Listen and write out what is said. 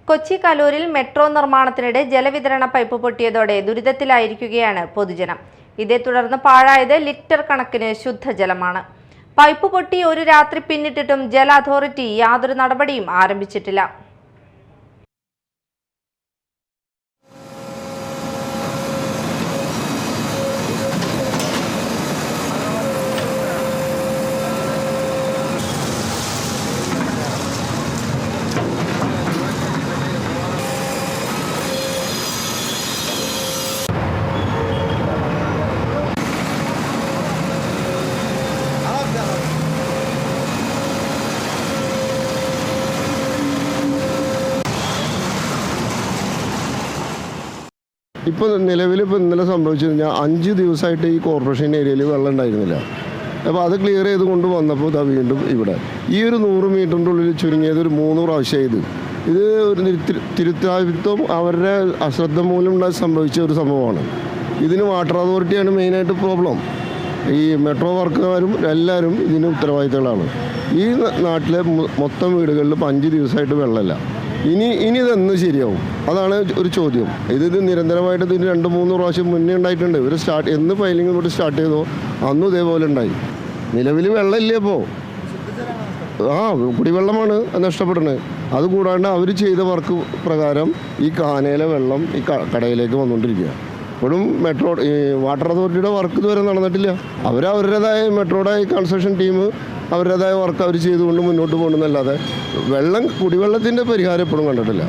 Kochi കലൂരിൽ metro നിർമ്മാണത്തിനിടെ ജലവിതരണ pipe പൊട്ടിയതോടെ ദുരിതത്തിലായിരിക്കുകയാണ് പൊതുജനം. ഇതേ തുടർന്ന് പാഴായത് ലിറ്റർ കണക്കിന് ശുദ്ധജലമാണ്. പൈപ്പ് പൊട്ടി ഒരു രാത്രി പിന്നിട്ടിട്ടും ജല അതോറിറ്റി യാതൊരു നടപടിയും ആരംഭിച്ചിട്ടില്ല. ഇപ്പോൾ നിലവിൽ ഇന്നലെ സംഭവിച്ചു കഴിഞ്ഞാൽ 5 ദിവസമായിട്ട് ഈ കോർപ്പറേഷൻ ഏരിയയിൽ വെള്ളം ഉണ്ടായിരുന്നില്ല. അപ്പോൾ അത് ക്ലിയർ ചെയ്ത് കൊണ്ട് വന്നപ്പോൾ ഇതാ വീണ്ടും ഇവിടെ ഈ ഒരു 100 മീറ്ററിൻ്റെ ഉള്ളിൽ ചുരുങ്ങിയത് ഒരു 3 പ്രാവശ്യം ഇത് ഒരു തിരുത്താതിത്വം അവരുടെ അശ്രദ്ധ മൂലം സംഭവിച്ച ഒരു സംഭവമാണ്. ഇതിന് വാട്ടർ അതോറിറ്റിയാണ് മെയിനായിട്ട് പ്രോബ്ലം. ഈ മെട്രോ വർക്കുകാരും എല്ലാവരും ഇതിന് ഉത്തരവാദിത്തങ്ങളാണ്. ഈ നാട്ടിലെ മൊത്തം വീടുകളിൽ 5 ദിവസമായിട്ട് വെള്ളമില്ല. ഇനി ഇതെന്ന് ശരിയാവും? അതാണ് ഒരു ചോദ്യം. ഇത് നിരന്തരമായിട്ട് ഇതിന് 2-3 പ്രാവശ്യം മുന്നേ ഉണ്ടായിട്ടുണ്ട്. ഇവർ എന്ന് ഫയലിംഗ് തൊട്ട് സ്റ്റാർട്ട് ചെയ്തോ അന്നും ഇതേപോലെ ഉണ്ടായി. നിലവിൽ വെള്ളമില്ല. ഇപ്പോൾ കുടിവെള്ളമാണ് നഷ്ടപ്പെടുന്നത്. അതുകൂടാണ്ട് അവർ ചെയ്ത വർക്ക് പ്രകാരം ഈ കാനയിലെ വെള്ളം ഈ കടയിലേക്ക് വന്നുകൊണ്ടിരിക്കുക. ഇപ്പോഴും മെട്രോ വാട്ടർ അതോറിറ്റിയുടെ വർക്ക് ഇതുവരെ നടന്നിട്ടില്ല. അവരവരുടേതായ മെട്രോയുടെ കൺസ്ട്രക്ഷൻ ടീം അവരുടേതായ വർക്ക് അവർ ചെയ്തുകൊണ്ട് മുന്നോട്ട് പോകണമെന്നല്ലാതെ കുടിവെള്ളത്തിൻ്റെ പരിഹാരം എപ്പോഴും കണ്ടിട്ടില്ല.